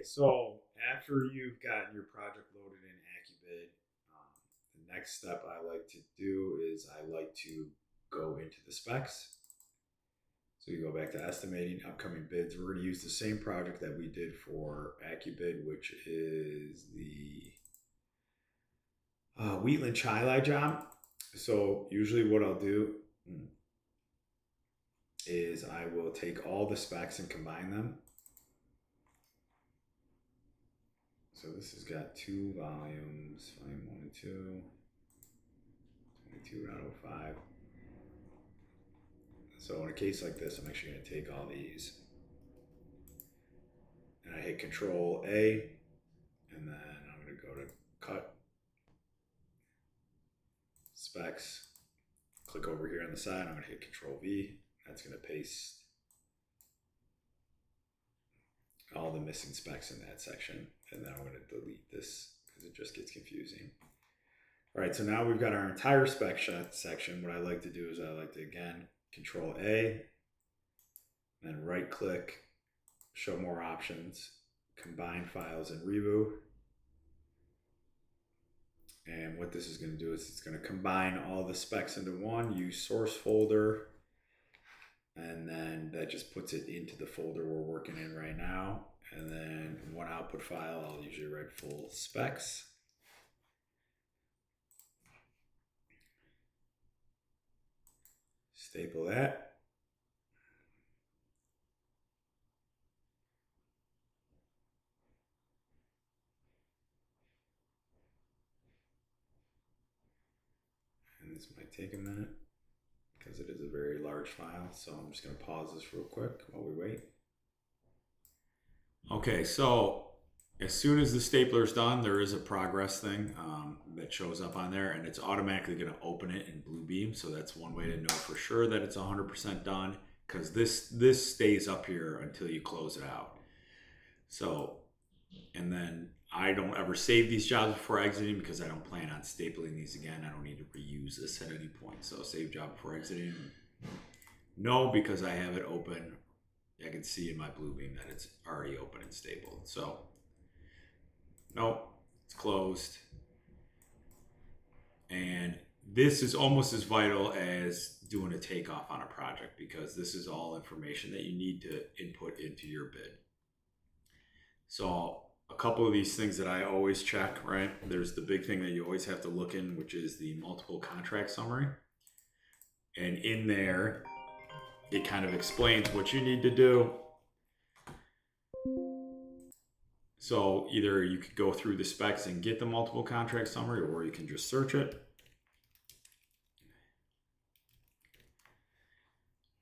So after you've gotten your project loaded in AccuBid, the next step I like to do is I like to go into the specs. So you go back to estimating upcoming bids. We're going to use the same project that we did for AccuBid, which is the Wheatland Chili job. So usually what I'll do is I will take all the specs and combine them. So this has got two volumes, volume 1 and 2, 22.05. So in a case like this, I'm actually going to take all these and I hit Control A, and then I'm going to go to Cut, Specs, click over here on the side, I'm going to hit Control V. That's going to paste all the missing specs in that section, and then I'm going to delete this because it just gets confusing. All right, so now we've got our entire spec section. What I like to do is I like to, again, Control A, then right click, show more options, combine files in Revu. And what this is going to do is it's going to combine all the specs into one, use source folder, and then that just puts it into the folder we're working in right now. And then one output file, I'll usually write full specs. Staple that. And this might take a minute because it is a very large file. So I'm just going to pause this real quick while we wait. Okay, so as soon as the stapler is done, there is a progress thing that shows up on there, and it's automatically going to open it in Bluebeam. So that's one way to know for sure that it's 100% done, because this stays up here until you close it out. So, and then I don't ever save these jobs before exiting because I don't plan on stapling these again. I don't need to reuse this at any point. So save job before exiting. No, because I have it open. I can see in my Bluebeam that it's already open and stapled. So, nope, it's closed. And this is almost as vital as doing a takeoff on a project, because this is all information that you need to input into your bid. So a couple of these things that I always check, right? There's the big thing that you always have to look in, which is the multiple contract summary. And in there, it kind of explains what you need to do. So either you could go through the specs and get the multiple contract summary, or you can just search it.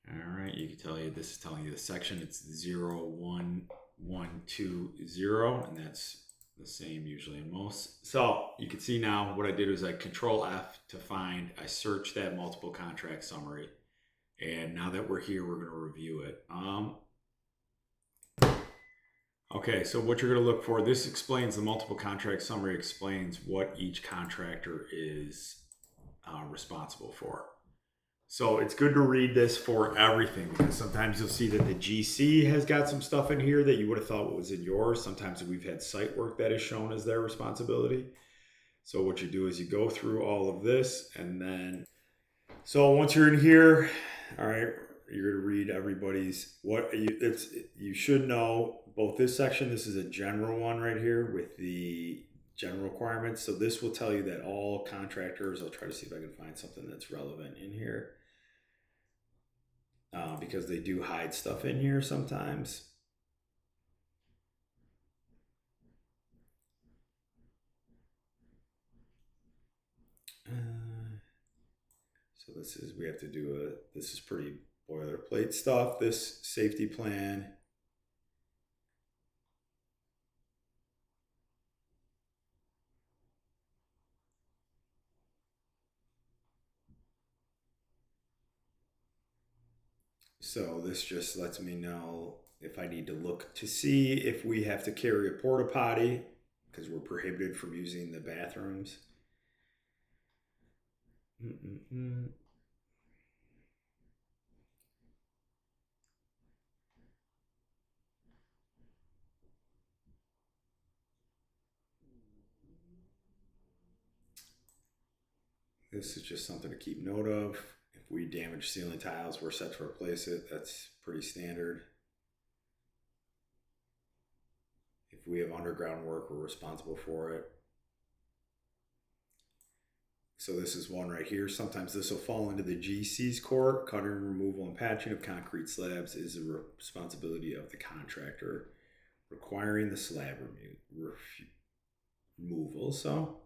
All right, you can tell you, this is telling you the section, it's 01120, and that's the same usually in most. So you can see now what I did was I Control F to find, I searched that multiple contract summary. And now that we're here, we're going to review it. Okay, so what you're going to look for, this explains, the multiple contract summary explains what each contractor is responsible for. So it's good to read this for everything, because sometimes you'll see that the GC has got some stuff in here that you would have thought was in yours. Sometimes we've had site work that is shown as their responsibility. So what you do is you go through all of this, and then, so once you're in here, all right, you're going to read everybody's, you should know both this section. This is a general one right here with the general requirements. So this will tell you that all contractors, I'll try to see if I can find something that's relevant in here, because they do hide stuff in here sometimes. So this is, we have to do this is pretty boilerplate stuff, this safety plan. So this just lets me know if I need to look to see if we have to carry a porta potty, because we're prohibited from using the bathrooms. This is just something to keep note of. If we damage ceiling tiles, we're set to replace it. That's pretty standard. If we have underground work, we're responsible for it. So this is one right here. Sometimes this will fall into the GC's court. Cutting, removal, and patching of concrete slabs is the responsibility of the contractor, requiring the slab removal. So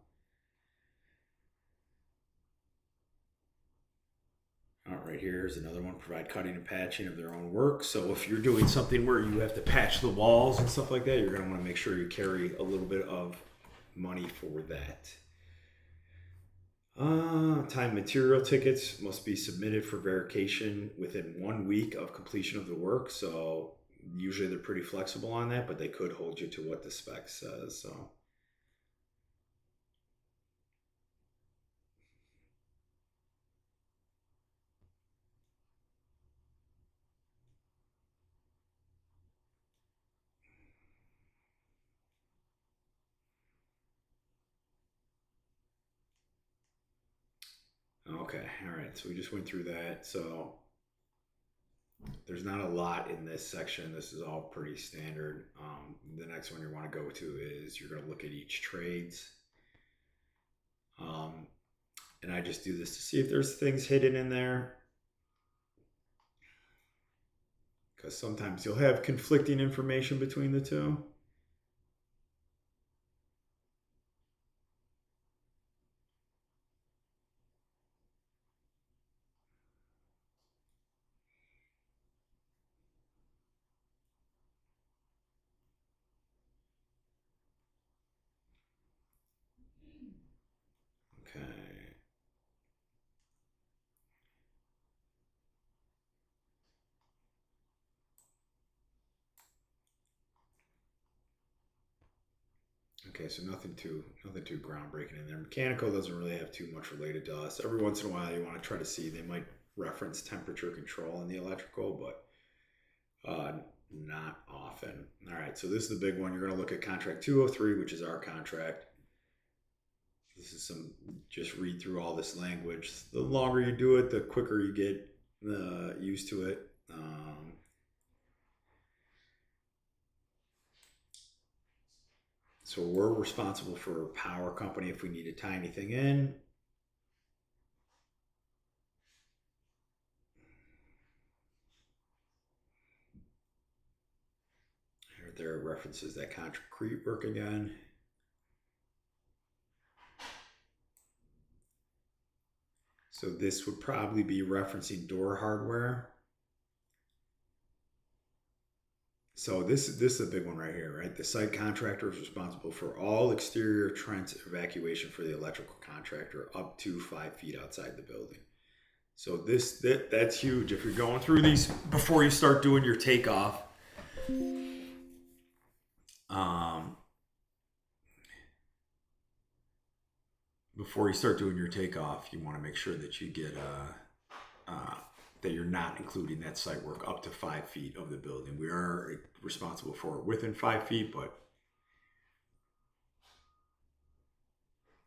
right here is another one. Provide cutting and patching of their own work. So if you're doing something where you have to patch the walls and stuff like that, you're going to want to make sure you carry a little bit of money for that. Time material tickets must be submitted for verification within 1 week of completion of the work. So usually they're pretty flexible on that, but they could hold you to what the spec says. So okay, all right. So we just went through that. So there's not a lot in this section. This is all pretty standard. The next one you want to go to is you're going to look at each trades. And I just do this to see if there's things hidden in there. Because sometimes you'll have conflicting information between the two. Okay. Okay, so nothing too groundbreaking in there. Mechanical doesn't really have too much related to us. Every once in a while, you want to try to see they might reference temperature control in the electrical, but not often. All right, so this is the big one. You're going to look at contract 203, which is our contract. This is just read through all this language. The longer you do it, the quicker you get used to it. So we're responsible for power company if we need to tie anything in. There references that concrete work again. So this would probably be referencing door hardware. So this is a big one right here, right? The site contractor is responsible for all exterior trench evacuation for the electrical contractor up to 5 feet outside the building. So that's huge. If you're going through these before you start doing your takeoff, you want to make sure that you get that you're not including that site work up to 5 feet of the building. We are responsible for it within 5 feet, but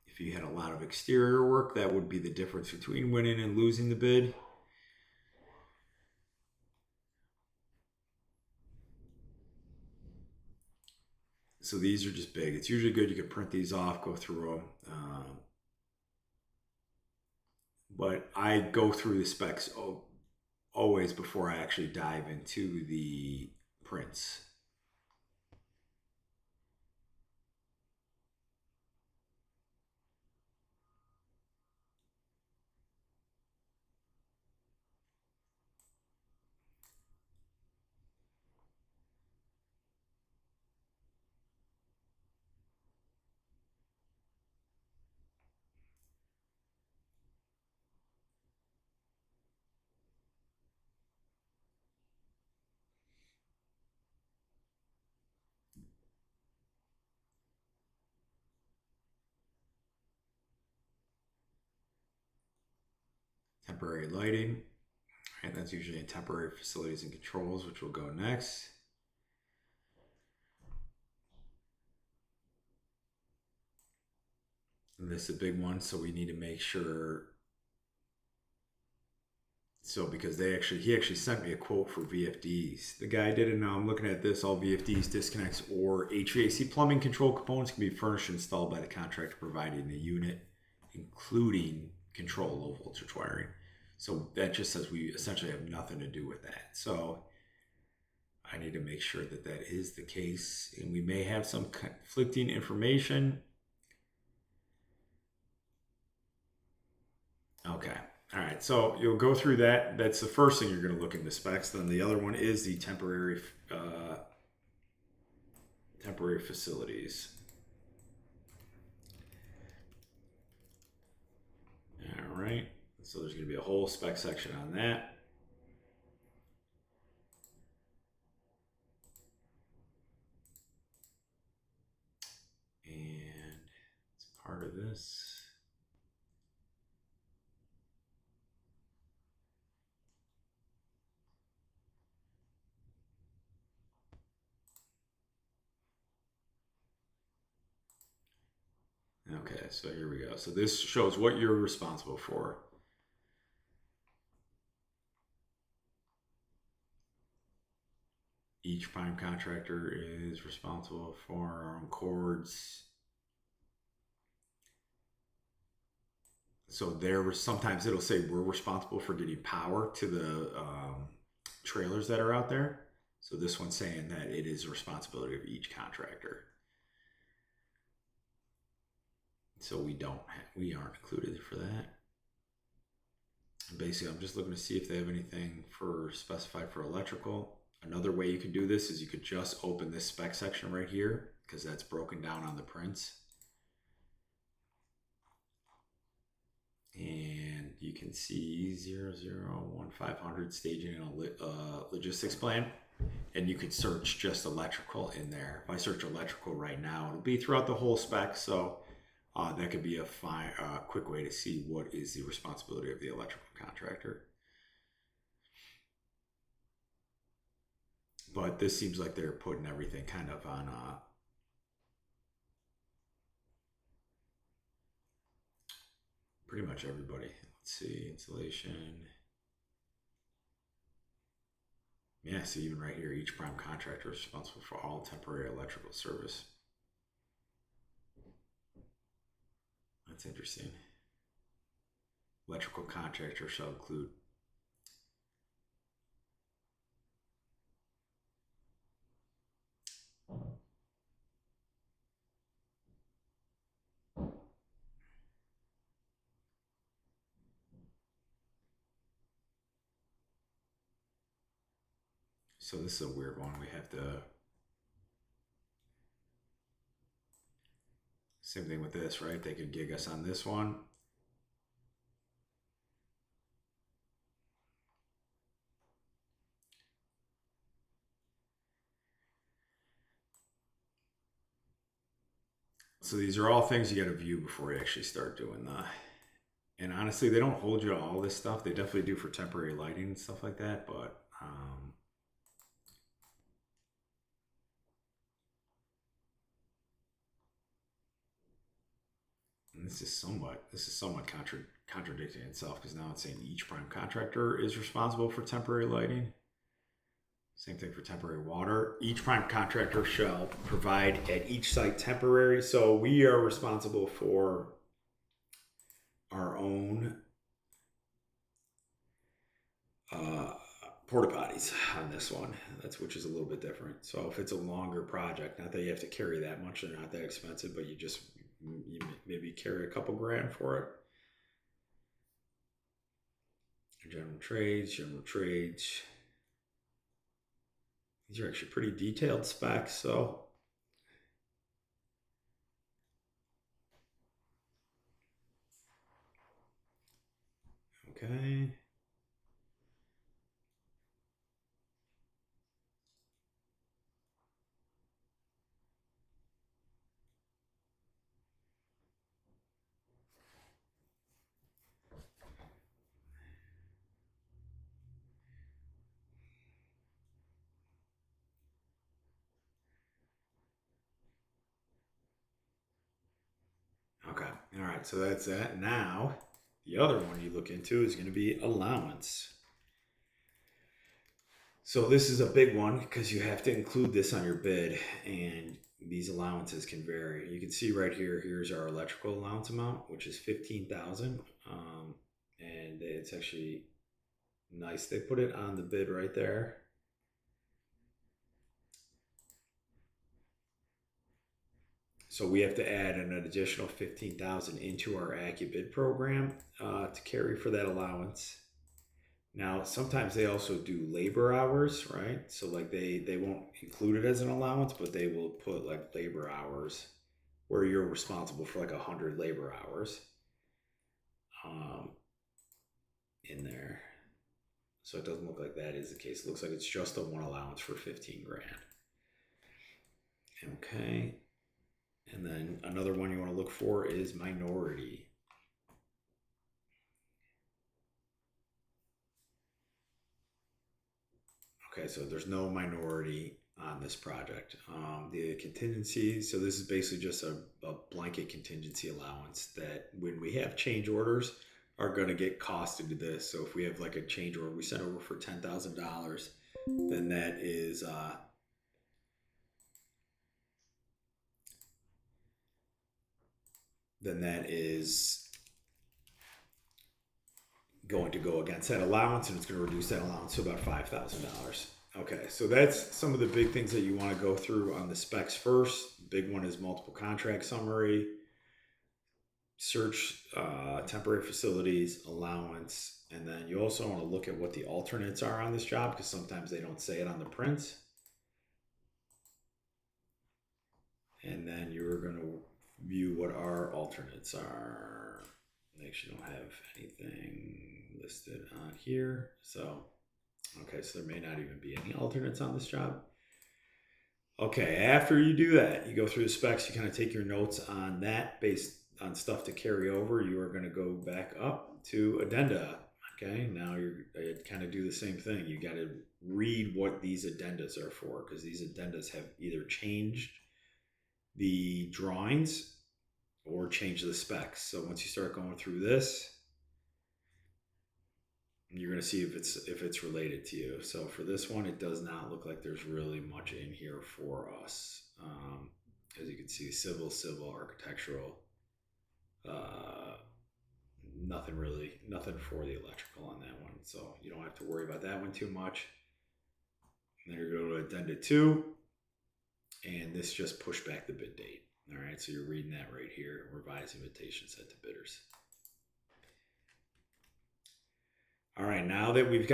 if you had a lot of exterior work, that would be the difference between winning and losing the bid. So these are just big. It's usually good. You can print these off, go through them. But I go through the specs always before I actually dive into the prints. Temporary lighting. And that's usually in temporary facilities and controls, which will go next. And this is a big one, so we need to make sure So because he actually sent me a quote for VFDs. The guy didn't know. I'm looking at this. All VFDs, disconnects, or HVAC plumbing control components can be furnished and installed by the contractor providing the unit, including control low voltage wiring. So that just says we essentially have nothing to do with that. So I need to make sure that that is the case, and we may have some conflicting information. Okay. All right. So you'll go through that. That's the first thing you're going to look into specs. Then the other one is the temporary facilities. All right. So there's going to be a whole spec section on that. And it's part of this. Okay, so here we go. So this shows what you're responsible for. Each prime contractor is responsible for our own cords. So sometimes it'll say we're responsible for getting power to the trailers that are out there. So this one's saying that it is the responsibility of each contractor. So we aren't included for that. And basically, I'm just looking to see if they have anything specified for electrical. Another way you could do this is you could just open this spec section right here, because that's broken down on the prints. And you can see 001500 staging and logistics plan. And you could search just electrical in there. If I search electrical right now, it'll be throughout the whole spec. So that could be a quick way to see what is the responsibility of the electrical contractor. But this seems like they're putting everything kind of on pretty much everybody. Let's see, insulation. Yeah, see, even right here, each prime contractor is responsible for all temporary electrical service. That's interesting. Electrical contractor shall include So this is a weird one. We have to. Same thing with this, right? They could gig us on this one. So these are all things you got to view before you actually start doing the. And honestly, they don't hold you to all this stuff. They definitely do for temporary lighting and stuff like that, but and this is somewhat contradicting itself, because now it's saying each prime contractor is responsible for temporary lighting. Same thing for temporary water. Each prime contractor shall provide at each site temporary. So we are responsible for our own porta potties on this one. Which is a little bit different. So if it's a longer project, not that you have to carry that much, they're not that expensive, but you maybe carry a couple grand for it. General trades. These are actually pretty detailed specs, so okay. Okay. All right. So that's that. Now, the other one you look into is going to be allowance. So this is a big one because you have to include this on your bid, and these allowances can vary. You can see right here, here's our electrical allowance amount, which is 15,000. And it's actually nice. They put it on the bid right there. So we have to add an additional 15,000 into our AccuBid program to carry for that allowance. Now, sometimes they also do labor hours, right? So like they won't include it as an allowance, but they will put like labor hours where you're responsible for like 100 labor hours in there. So it doesn't look like that is the case. It looks like it's just a one allowance for 15 grand. Okay. And then another one you want to look for is minority. Okay, so there's no minority on this project. The contingency, so this is basically just a blanket contingency allowance that when we have change orders are going to get costed to this. So if we have like a change order we sent over for $10,000, then that is going to go against that allowance, and it's going to reduce that allowance to about $5,000. Okay, so that's some of the big things that you want to go through on the specs first. Big one is multiple contract summary, search temporary facilities, allowance, and then you also want to look at what the alternates are on this job because sometimes they don't say it on the prints. And then you're going to view what our alternates are. They actually don't have anything listed on here. So, okay, so there may not even be any alternates on this job. Okay, after you do that, you go through the specs, you kind of take your notes on that based on stuff to carry over. You are going to go back up to addenda. Okay, now you're kind of do the same thing. You got to read what these addendas are for because these addendas have either changed the drawings or change the specs. So once you start going through this, you're going to see if it's related to you. So for this one, it does not look like there's really much in here for us. As you can see, civil, architectural, nothing for the electrical on that one. So you don't have to worry about that one too much. And then you go to addenda 2, and this just pushed back the bid date. All right, so you're reading that right here. Revised invitation sent to bidders. All right, now that we've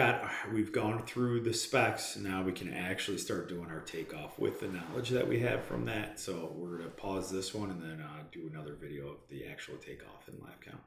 gone through the specs, now we can actually start doing our takeoff with the knowledge that we have from that. So we're gonna pause this one and then do another video of the actual takeoff in LiveCount.